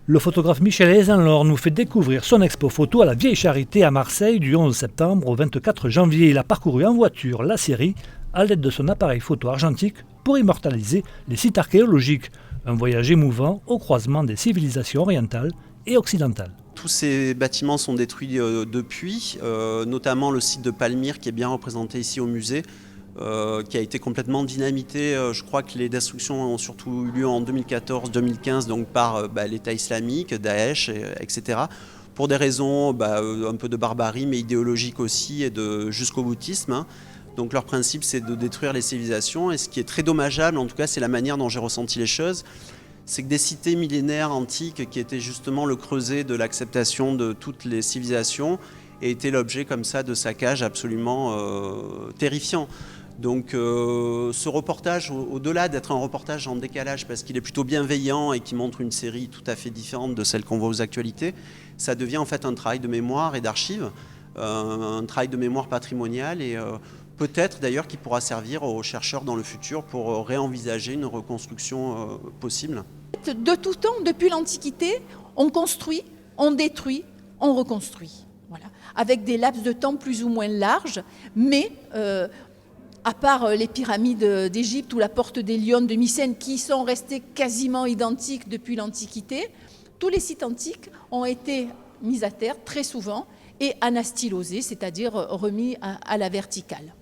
Le photographe Michel Ezenlor nous fait découvrir son expo photo à la Vieille Charité à Marseille du 11 septembre au 24 janvier. Il a parcouru en voiture la Syrie à l'aide de son appareil photo argentique pour immortaliser les sites archéologiques. Un voyage émouvant au croisement des civilisations orientales et occidentales. Tous ces bâtiments sont détruits depuis, notamment le site de Palmyre qui est bien représenté ici au musée, qui a été complètement dynamité. Je crois que les destructions ont surtout eu lieu en 2014-2015 donc par l'État islamique, Daesh, etc. Pour des raisons un peu de barbarie mais idéologique aussi et de jusqu'au boutisme. Donc leur principe c'est de détruire les civilisations et ce qui est très dommageable en tout cas c'est la manière dont j'ai ressenti les choses. C'est que des cités millénaires antiques qui étaient justement le creuset de l'acceptation de toutes les civilisations aient été l'objet comme ça de saccages absolument terrifiants. Donc ce reportage, au-delà d'être un reportage en décalage parce qu'il est plutôt bienveillant et qui montre une série tout à fait différente de celle qu'on voit aux actualités, ça devient en fait un travail de mémoire et d'archives, un travail de mémoire patrimoniale et peut-être d'ailleurs qui pourra servir aux chercheurs dans le futur pour réenvisager une reconstruction possible. De tout temps, depuis l'Antiquité, on construit, on détruit, on reconstruit. Voilà. Avec des laps de temps plus ou moins larges, mais à part les pyramides d'Égypte ou la porte des Lions de Mycène qui sont restées quasiment identiques depuis l'Antiquité, tous les sites antiques ont été mis à terre très souvent et anastylosés, c'est-à-dire remis à la verticale.